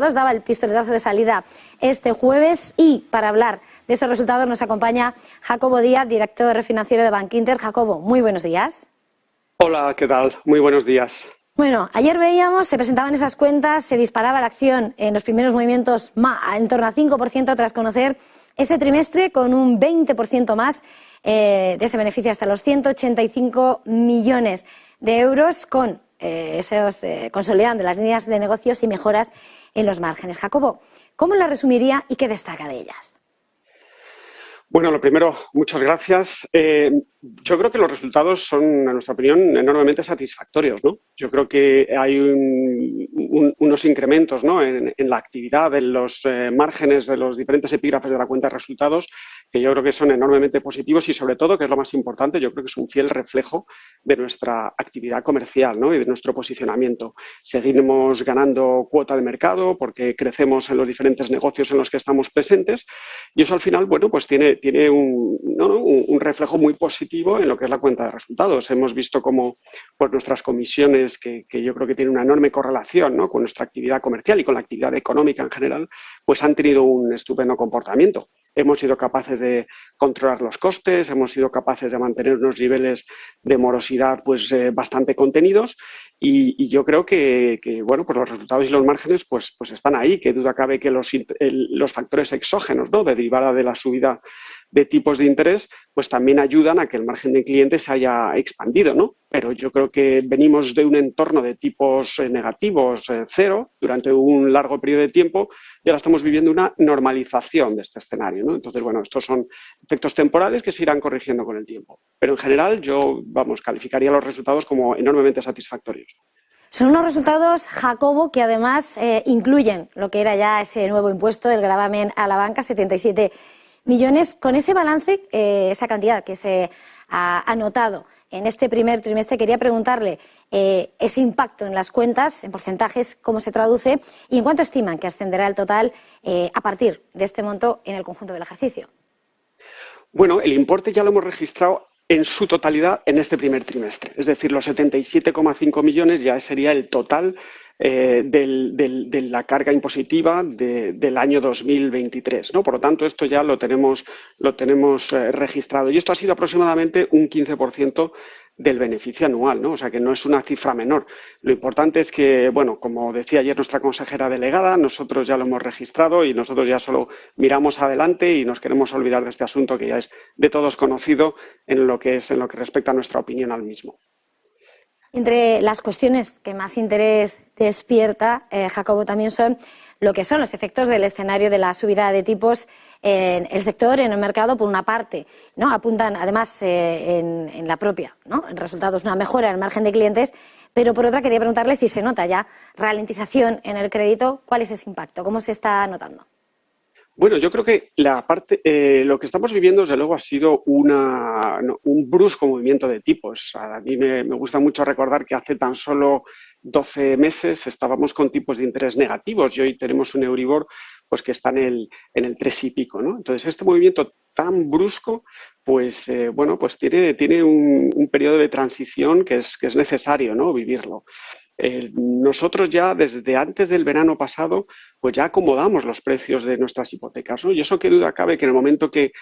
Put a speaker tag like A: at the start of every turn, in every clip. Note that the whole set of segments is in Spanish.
A: Daba el pistoletazo de salida este jueves y para hablar de esos resultados nos acompaña Jacobo Díaz, director financiero de Bankinter. Jacobo, muy buenos días.
B: Hola, ¿qué tal? Muy buenos días.
A: Bueno, ayer veíamos, se presentaban esas cuentas, se disparaba la acción en los primeros movimientos en torno a 5% tras conocer ese trimestre con un 20% más de ese beneficio hasta los 185 millones de euros con consolidando las líneas de negocios y mejoras en los márgenes. Jacobo, ¿cómo la resumiría y qué destaca de ellas?
B: Bueno, lo primero, muchas gracias. Yo creo que los resultados son, en nuestra opinión, enormemente satisfactorios, ¿no? Yo creo que hay unos incrementos, ¿no?, en la actividad, en los márgenes de los diferentes epígrafes de la cuenta de resultados, que yo creo que son enormemente positivos y, sobre todo, que es lo más importante, yo creo que es un fiel reflejo de nuestra actividad comercial, ¿no?, y de nuestro posicionamiento. Seguimos ganando cuota de mercado porque crecemos en los diferentes negocios en los que estamos presentes y eso, al final, bueno, pues tiene un reflejo muy positivo en lo que es la cuenta de resultados. Hemos visto cómo pues, nuestras comisiones, que yo creo que tienen una enorme correlación, ¿no?, con nuestra actividad comercial y con la actividad económica en general, pues han tenido un estupendo comportamiento. Hemos sido capaces de controlar los costes, hemos sido capaces de mantener unos niveles de morosidad pues bastante contenidos y yo creo que bueno, pues los resultados y los márgenes pues están ahí. Que duda cabe que los factores exógenos, ¿no?, derivada de la subida de tipos de interés, pues también ayudan a que el margen de clientes se haya expandido, ¿no? Pero yo creo que venimos de un entorno de tipos negativos cero durante un largo periodo de tiempo y ahora estamos viviendo una normalización de este escenario, ¿no? Entonces, bueno, estos son efectos temporales que se irán corrigiendo con el tiempo. Pero en general yo, calificaría los resultados como enormemente satisfactorios.
A: Son unos resultados, Jacobo, que además incluyen lo que era ya ese nuevo impuesto, el gravamen a la banca, 77 millones. Con ese balance, esa cantidad que se ha anotado en este primer trimestre, quería preguntarle ese impacto en las cuentas, en porcentajes, cómo se traduce y en cuánto estiman que ascenderá el total a partir de este monto en el conjunto del ejercicio.
B: Bueno, el importe ya lo hemos registrado en su totalidad en este primer trimestre. Es decir, los 77,5 millones ya sería el total de la carga impositiva del año 2023, ¿no? Por lo tanto, esto ya lo tenemos registrado y esto ha sido aproximadamente un 15% del beneficio anual, ¿no? O sea que no es una cifra menor. Lo importante es que, bueno, como decía ayer nuestra consejera delegada, nosotros ya lo hemos registrado y nosotros ya solo miramos adelante y nos queremos olvidar de este asunto que ya es de todos conocido en lo que respecta a nuestra opinión al mismo.
A: Entre las cuestiones que más interés despierta, Jacobo, también son lo que son los efectos del escenario de la subida de tipos en el sector, en el mercado, por una parte, ¿no? Apuntan además en la propia, ¿no?, en resultados, una mejora en el margen de clientes, pero por otra quería preguntarle si se nota ya ralentización en el crédito. ¿Cuál es ese impacto? ¿Cómo se está notando?
B: Bueno, yo creo que lo que estamos viviendo, desde luego, ha sido un brusco movimiento de tipos. A mí me gusta mucho recordar que hace tan solo 12 meses estábamos con tipos de interés negativos y hoy tenemos un Euribor pues que está en el 3 y pico, ¿no? Entonces, este movimiento tan brusco, pues bueno, pues tiene un periodo de transición que es necesario, ¿no?, vivirlo. Nosotros ya desde antes del verano pasado pues ya acomodamos los precios de nuestras hipotecas, ¿no? Y eso, qué duda cabe, que en el momento que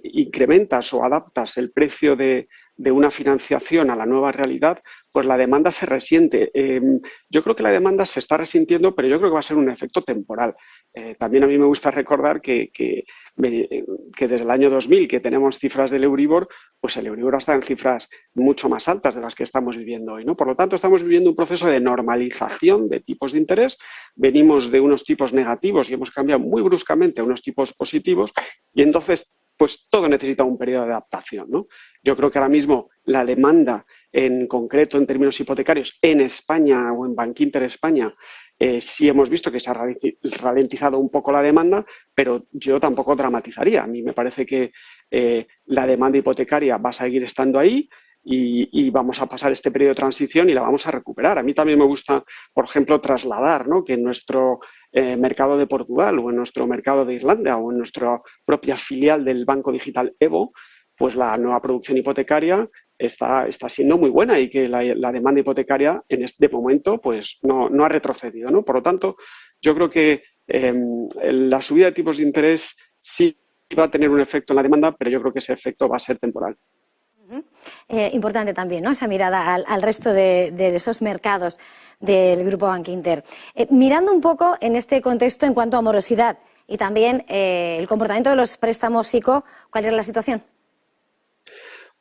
B: incrementas o adaptas el precio de una financiación a la nueva realidad, pues la demanda se resiente. Yo creo que la demanda se está resintiendo, pero yo creo que va a ser un efecto temporal. También a mí me gusta recordar que desde el año 2000 que tenemos cifras del Euribor, pues el Euribor está en cifras mucho más altas de las que estamos viviendo hoy, ¿no? Por lo tanto, estamos viviendo un proceso de normalización de tipos de interés. Venimos de unos tipos negativos y hemos cambiado muy bruscamente a unos tipos positivos y entonces pues todo necesita un periodo de adaptación, ¿no? Yo creo que ahora mismo la demanda, en concreto en términos hipotecarios, en España o en Bankinter España, sí hemos visto que se ha ralentizado un poco la demanda, pero yo tampoco dramatizaría. A mí me parece que la demanda hipotecaria va a seguir estando ahí y vamos a pasar este periodo de transición y la vamos a recuperar. A mí también me gusta, por ejemplo, trasladar, ¿no?, que en nuestro mercado de Portugal o en nuestro mercado de Irlanda o en nuestra propia filial del Banco Digital Evo, pues la nueva producción hipotecaria está siendo muy buena y que la demanda hipotecaria de momento pues no ha retrocedido, ¿no? Por lo tanto, yo creo que la subida de tipos de interés sí va a tener un efecto en la demanda, pero yo creo que ese efecto va a ser temporal.
A: Importante también, ¿no?, esa mirada al resto de esos mercados del Grupo Bankinter. Mirando un poco en este contexto en cuanto a morosidad y también el comportamiento de los préstamos ICO, ¿cuál es la situación?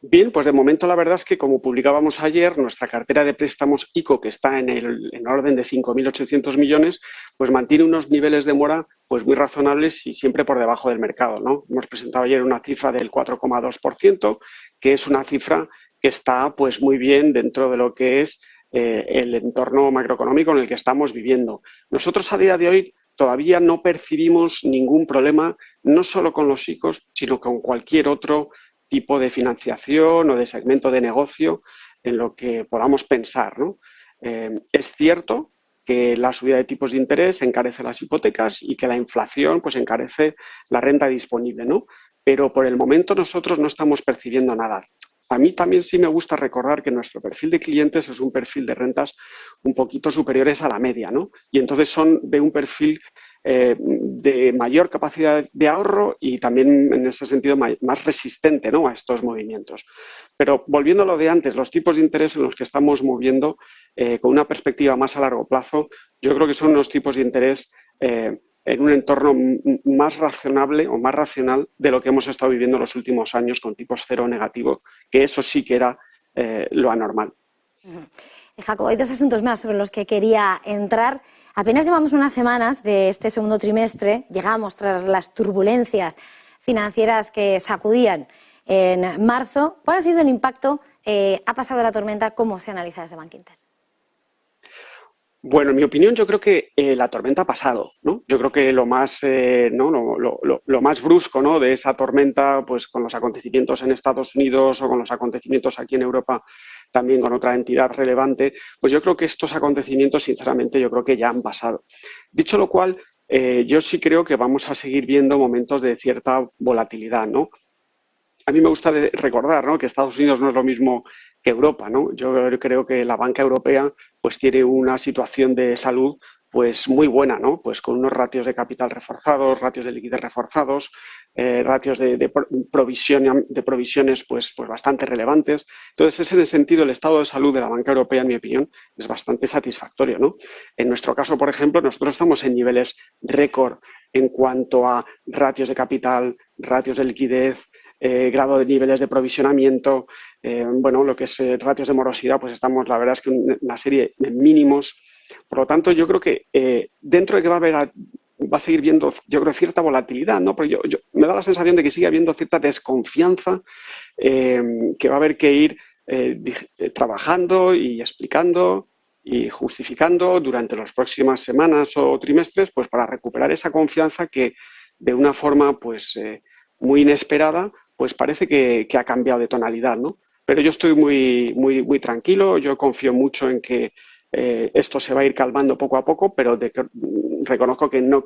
B: Bien, pues de momento la verdad es que, como publicábamos ayer, nuestra cartera de préstamos ICO, que está en orden de 5.800 millones, pues mantiene unos niveles de mora pues muy razonables y siempre por debajo del mercado, ¿no? Hemos presentado ayer una cifra del 4,2%, que es una cifra que está pues muy bien dentro de lo que es el entorno macroeconómico en el que estamos viviendo. Nosotros a día de hoy todavía no percibimos ningún problema, no solo con los ICOs, sino con cualquier otro tipo de financiación o de segmento de negocio en lo que podamos pensar, ¿no? Es cierto que la subida de tipos de interés encarece las hipotecas y que la inflación pues encarece la renta disponible, ¿no? Pero por el momento nosotros no estamos percibiendo nada. A mí también sí me gusta recordar que nuestro perfil de clientes es un perfil de rentas un poquito superiores a la media, ¿no? Y entonces son de un perfil de mayor capacidad de ahorro y también en ese sentido más resistente, ¿no?, a estos movimientos. Pero volviendo a lo de antes, los tipos de interés en los que estamos moviendo con una perspectiva más a largo plazo, yo creo que son unos tipos de interés en un entorno más razonable o más racional de lo que hemos estado viviendo los últimos años con tipos cero negativo, que eso sí que era lo anormal.
A: Jacobo, hay dos asuntos más sobre los que quería entrar. Apenas llevamos unas semanas de este segundo trimestre, llegamos tras las turbulencias financieras que sacudían en marzo. ¿Cuál ha sido el impacto? ¿Ha pasado la tormenta? ¿Cómo se analiza desde Bankinter?
B: Bueno, en mi opinión, yo creo que la tormenta ha pasado, ¿no? Yo creo que lo más, ¿no? lo más brusco, ¿no?, de esa tormenta, pues con los acontecimientos en Estados Unidos o con los acontecimientos aquí en Europa, también con otra entidad relevante, pues yo creo que estos acontecimientos, sinceramente, yo creo que ya han pasado. Dicho lo cual, yo sí creo que vamos a seguir viendo momentos de cierta volatilidad, ¿no? A mí me gusta recordar, ¿no?, que Estados Unidos no es lo mismo que Europa, ¿no? Yo creo que la banca europea pues tiene una situación de salud pues muy buena, ¿no? Pues con unos ratios de capital reforzados, ratios de liquidez reforzados, ratios de provisiones pues bastante relevantes. Entonces, ese en ese sentido, el estado de salud de la banca europea, en mi opinión, es bastante satisfactorio, ¿no? En nuestro caso, por ejemplo, nosotros estamos en niveles récord en cuanto a ratios de capital, ratios de liquidez, grado de niveles de provisionamiento, bueno, lo que es ratios de morosidad, pues estamos, la verdad es que una serie de mínimos. Por lo tanto, yo creo que dentro de que va a seguir viendo, yo creo, cierta volatilidad, ¿no? Pero me da la sensación de que sigue habiendo cierta desconfianza que va a haber que ir trabajando y explicando y justificando durante las próximas semanas o trimestres, pues para recuperar esa confianza que de una forma pues muy inesperada pues parece que ha cambiado de tonalidad, ¿no? Pero yo estoy muy tranquilo, yo confío mucho en que esto se va a ir calmando poco a poco, pero reconozco que no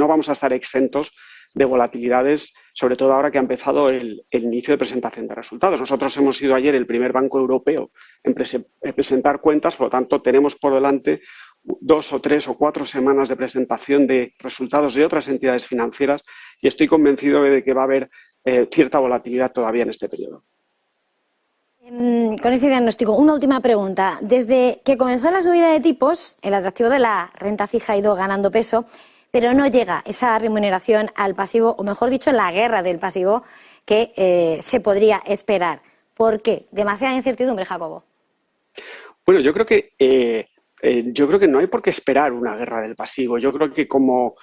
B: vamos a estar exentos de volatilidades, sobre todo ahora que ha empezado el inicio de presentación de resultados. Nosotros hemos sido ayer el primer banco europeo en presentar cuentas, por lo tanto tenemos por delante 2 o 3 o 4 semanas de presentación de resultados de otras entidades financieras y estoy convencido de que va a haber cierta volatilidad todavía en este periodo.
A: Con ese diagnóstico, una última pregunta. Desde que comenzó la subida de tipos, el atractivo de la renta fija ha ido ganando peso, pero no llega esa remuneración al pasivo, o mejor dicho, la guerra del pasivo que se podría esperar. ¿Por qué? Demasiada incertidumbre, Jacobo.
B: Bueno, yo creo que no hay por qué esperar una guerra del pasivo. Yo creo que como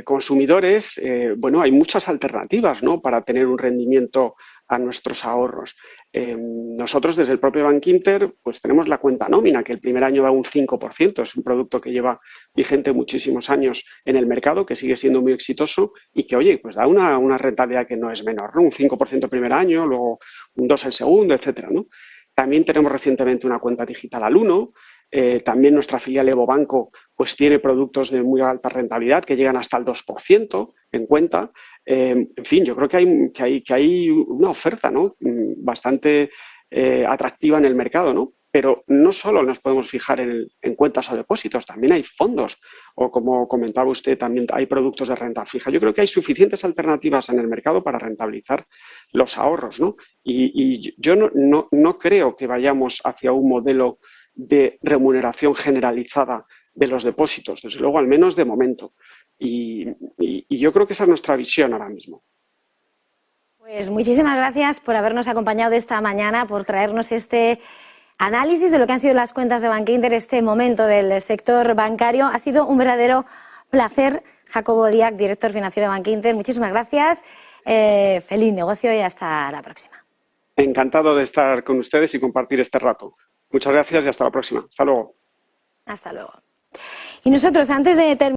B: consumidores, bueno, hay muchas alternativas, ¿no?, para tener un rendimiento a nuestros ahorros. Nosotros, desde el propio Bankinter, pues tenemos la cuenta nómina, que el primer año da un 5%. Es un producto que lleva vigente muchísimos años en el mercado, que sigue siendo muy exitoso y que, oye, pues da una rentabilidad que no es menor, ¿no? Un 5% el primer año, luego un 2% el segundo, etcétera, ¿no? También tenemos recientemente una cuenta digital al 1%. También nuestra filial Evo Banco pues tiene productos de muy alta rentabilidad que llegan hasta el 2% en cuenta. En fin, yo creo que hay una oferta, ¿no?, bastante atractiva en el mercado, ¿no? Pero no solo nos podemos fijar en cuentas o depósitos, también hay fondos o, como comentaba usted, también hay productos de renta fija. Yo creo que hay suficientes alternativas en el mercado para rentabilizar los ahorros, ¿no? Y yo no creo que vayamos hacia un modelo de remuneración generalizada de los depósitos, desde luego, al menos de momento. Y yo creo que esa es nuestra visión ahora mismo.
A: Pues muchísimas gracias por habernos acompañado esta mañana, por traernos este análisis de lo que han sido las cuentas de Bankinter, este momento del sector bancario. Ha sido un verdadero placer. Jacobo Díaz, director financiero de Bankinter, muchísimas gracias. Feliz negocio y hasta la próxima.
B: Encantado de estar con ustedes y compartir este rato. Muchas gracias y hasta la próxima. Hasta luego.
A: Hasta luego. Y nosotros, antes de terminar,